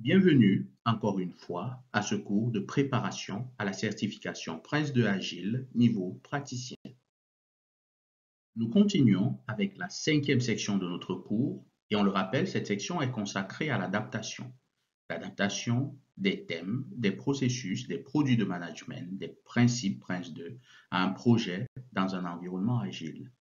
Bienvenue encore une fois à ce cours de préparation à la certification Prince 2 Agile niveau praticien. Nous continuons avec la 5e section de notre cours et on le rappelle, cette section est consacrée à l'adaptation. L'adaptation des thèmes, des processus, des produits de management, des principes Prince 2 à un projet dans un environnement agile.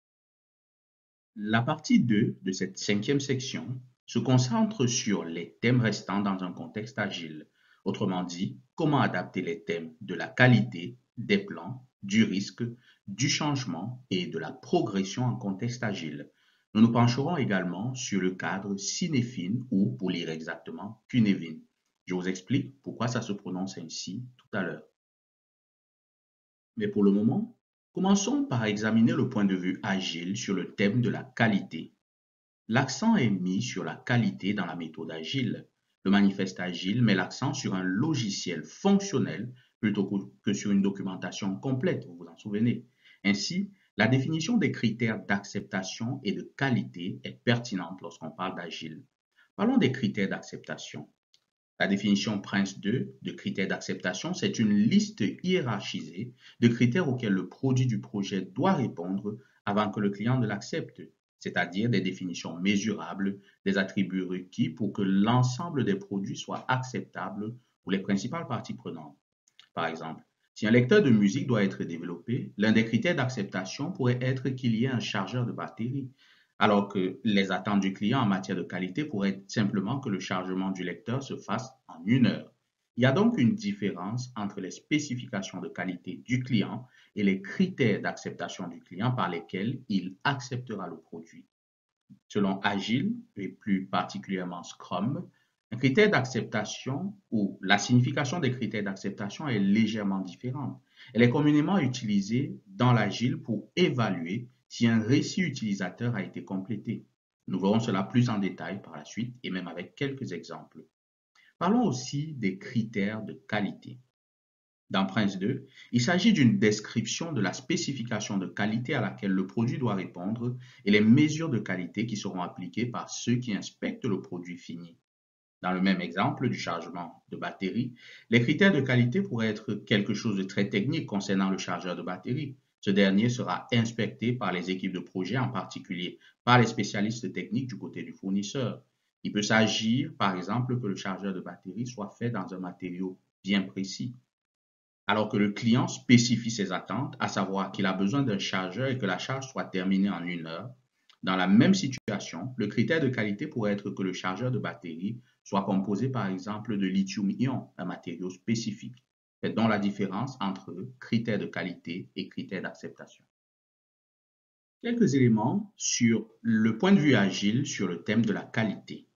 La partie 2 de cette 5e section se concentre sur les thèmes restants dans un contexte agile. Autrement dit, comment adapter les thèmes de la qualité, des plans, du risque, du changement et de la progression en contexte agile. Nous nous pencherons également sur le cadre Cynefin ou, pour lire exactement, Cynefin. Je vous explique pourquoi ça se prononce ainsi tout à l'heure. Mais pour le moment, commençons par examiner le point de vue agile sur le thème de la qualité. L'accent est mis sur la qualité dans la méthode agile. Le manifeste agile met l'accent sur un logiciel fonctionnel plutôt que sur une documentation complète, vous vous en souvenez. Ainsi, la définition des critères d'acceptation et de qualité est pertinente lorsqu'on parle d'agile. Parlons des critères d'acceptation. La définition Prince 2 de critères d'acceptation, c'est une liste hiérarchisée de critères auxquels le produit du projet doit répondre avant que le client ne l'accepte, c'est-à-dire des définitions mesurables des attributs requis pour que l'ensemble des produits soit acceptable pour les principales parties prenantes. Par exemple, si un lecteur de musique doit être développé, l'un des critères d'acceptation pourrait être qu'il y ait un chargeur de batterie, alors que les attentes du client en matière de qualité pourraient être simplement que le chargement du lecteur se fasse en 1 heure. Il y a donc une différence entre les spécifications de qualité du client et les critères d'acceptation du client par lesquels il acceptera le produit. Selon Agile, et plus particulièrement Scrum, un critère d'acceptation ou la signification des critères d'acceptation est légèrement différente. Elle est communément utilisée dans l'Agile pour évaluer si un récit utilisateur a été complété. Nous verrons cela plus en détail par la suite et même avec quelques exemples. Parlons aussi des critères de qualité. Dans Prince 2, il s'agit d'une description de la spécification de qualité à laquelle le produit doit répondre et les mesures de qualité qui seront appliquées par ceux qui inspectent le produit fini. Dans le même exemple du chargement de batterie, les critères de qualité pourraient être quelque chose de très technique concernant le chargeur de batterie. Ce dernier sera inspecté par les équipes de projet, en particulier par les spécialistes techniques du côté du fournisseur. Il peut s'agir, par exemple, que le chargeur de batterie soit fait dans un matériau bien précis, alors que le client spécifie ses attentes, à savoir qu'il a besoin d'un chargeur et que la charge soit terminée en 1 heure. Dans la même situation, le critère de qualité pourrait être que le chargeur de batterie soit composé par exemple de lithium-ion, un matériau spécifique. C'est donc la différence entre critères de qualité et critères d'acceptation. Quelques éléments sur le point de vue agile sur le thème de la qualité.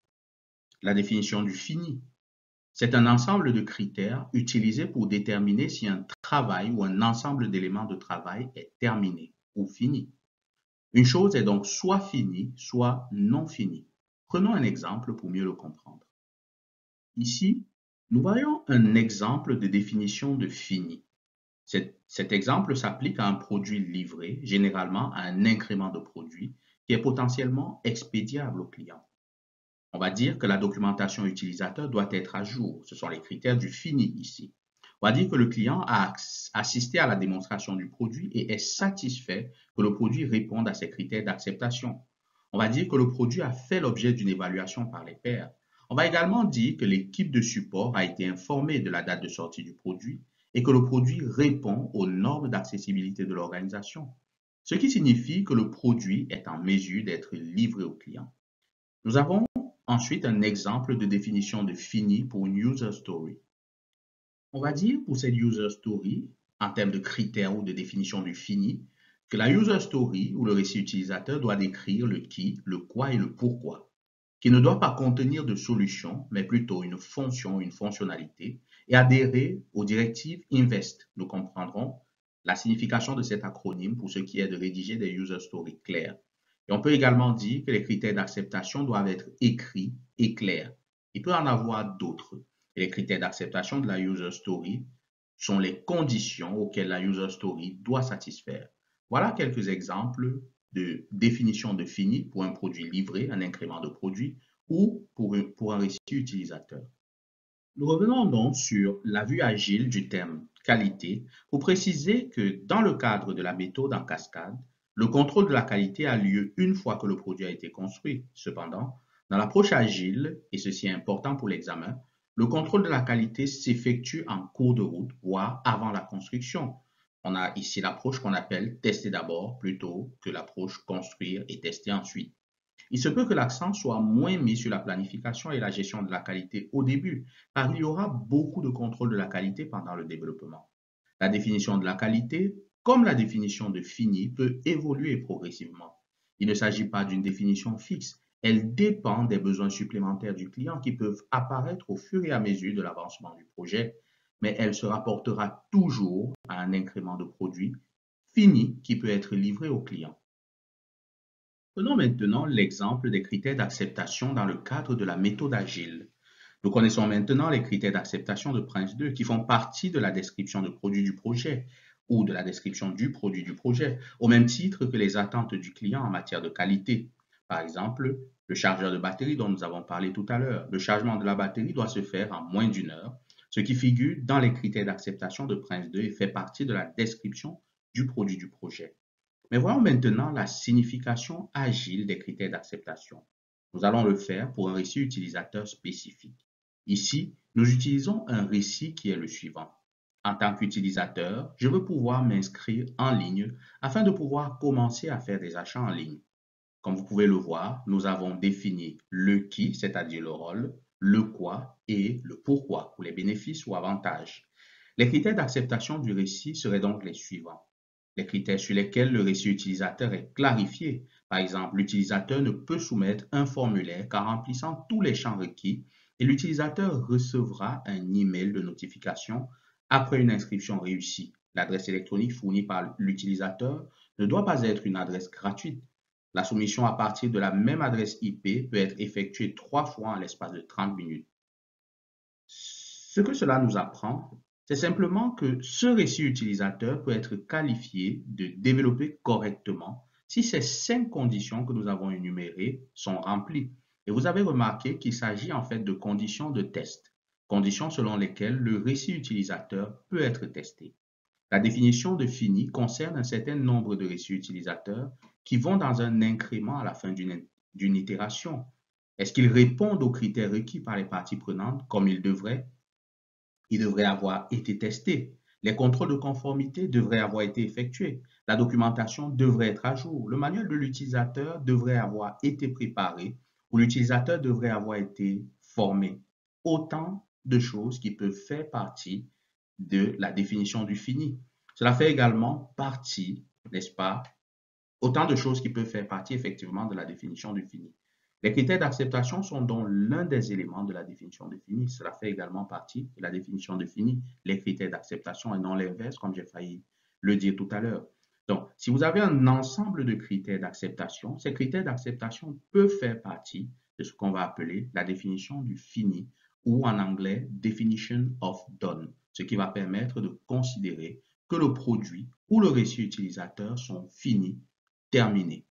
La définition du fini. C'est un ensemble de critères utilisés pour déterminer si un travail ou un ensemble d'éléments de travail est terminé ou fini. Une chose est donc soit finie, soit non finie. Prenons un exemple pour mieux le comprendre. Ici, nous voyons un exemple de définition de fini. Cet exemple s'applique à un produit livré, généralement à un incrément de produit qui est potentiellement expédiable au client. On va dire que la documentation utilisateur doit être à jour. Ce sont les critères du fini ici. On va dire que le client a assisté à la démonstration du produit et est satisfait que le produit réponde à ces critères d'acceptation. On va dire que le produit a fait l'objet d'une évaluation par les pairs. On va également dire que l'équipe de support a été informée de la date de sortie du produit et que le produit répond aux normes d'accessibilité de l'organisation, ce qui signifie que le produit est en mesure d'être livré au client. Nous avons ensuite un exemple de définition de fini pour une user story. On va dire pour cette user story, en termes de critères ou de définition du fini, que la user story ou le récit utilisateur doit décrire le qui, le quoi et le pourquoi, qui ne doit pas contenir de solution, mais plutôt une fonction, une fonctionnalité, et adhérer aux directives INVEST. Nous comprendrons la signification de cet acronyme pour ce qui est de rédiger des user stories claires. Et on peut également dire que les critères d'acceptation doivent être écrits et clairs. Il peut en avoir d'autres. Et les critères d'acceptation de la user story sont les conditions auxquelles la user story doit satisfaire. Voilà quelques exemples de définition de fini pour un produit livré, un incrément de produit, ou pour un récit utilisateur. Nous revenons donc sur la vue agile du terme qualité pour préciser que dans le cadre de la méthode en cascade, le contrôle de la qualité a lieu une fois que le produit a été construit. Cependant, dans l'approche agile, et ceci est important pour l'examen, le contrôle de la qualité s'effectue en cours de route, voire avant la construction. On a ici l'approche qu'on appelle tester d'abord plutôt que l'approche construire et tester ensuite. Il se peut que l'accent soit moins mis sur la planification et la gestion de la qualité au début, car il y aura beaucoup de contrôle de la qualité pendant le développement. La définition de la qualité, comme la définition de fini, peut évoluer progressivement. Il ne s'agit pas d'une définition fixe, elle dépend des besoins supplémentaires du client qui peuvent apparaître au fur et à mesure de l'avancement du projet, mais elle se rapportera toujours à un incrément de produit fini qui peut être livré au client. Prenons maintenant l'exemple des critères d'acceptation dans le cadre de la méthode agile. Nous connaissons maintenant les critères d'acceptation de Prince2 qui font partie de la description de produit du projet ou de la description du produit du projet, au même titre que les attentes du client en matière de qualité. Par exemple, le chargeur de batterie dont nous avons parlé tout à l'heure. Le chargement de la batterie doit se faire en moins d'une heure, ce qui figure dans les critères d'acceptation de Prince2 et fait partie de la description du produit du projet. Mais voyons maintenant la signification agile des critères d'acceptation. Nous allons le faire pour un récit utilisateur spécifique. Ici, nous utilisons un récit qui est le suivant. En tant qu'utilisateur, je veux pouvoir m'inscrire en ligne afin de pouvoir commencer à faire des achats en ligne. Comme vous pouvez le voir, nous avons défini le qui, c'est-à-dire le rôle, le quoi et le pourquoi pour les bénéfices ou avantages. Les critères d'acceptation du récit seraient donc les suivants. Les critères sur lesquels le récit utilisateur est clarifié. Par exemple, l'utilisateur ne peut soumettre un formulaire qu'en remplissant tous les champs requis et l'utilisateur recevra un email de notification après une inscription réussie. L'adresse électronique fournie par l'utilisateur ne doit pas être une adresse gratuite. La soumission à partir de la même adresse IP peut être effectuée 3 fois en l'espace de 30 minutes. Ce que cela nous apprend, c'est simplement que ce récit utilisateur peut être qualifié de développé correctement si ces 5 conditions que nous avons énumérées sont remplies. Et vous avez remarqué qu'il s'agit en fait de conditions de test, conditions selon lesquelles le récit utilisateur peut être testé. La définition de fini concerne un certain nombre de récits utilisateurs qui vont dans un incrément à la fin d'une itération. Est-ce qu'ils répondent aux critères requis par les parties prenantes comme ils devraient? Ils devraient avoir été testés. Les contrôles de conformité devraient avoir été effectués. La documentation devrait être à jour. Le manuel de l'utilisateur devrait avoir été préparé ou l'utilisateur devrait avoir été formé. Autant de choses qui peuvent faire partie de la définition du fini. Cela fait également partie, n'est-ce pas, autant de choses qui peuvent faire partie effectivement de la définition du fini. Les critères d'acceptation sont donc l'un des éléments de la définition de fini. Cela fait également partie de la définition de fini, les critères d'acceptation et non l'inverse, comme j'ai failli le dire tout à l'heure. Donc, si vous avez un ensemble de critères d'acceptation, ces critères d'acceptation peuvent faire partie de ce qu'on va appeler la définition du fini ou en anglais definition of done, ce qui va permettre de considérer que le produit ou le récit utilisateur sont finis, terminés.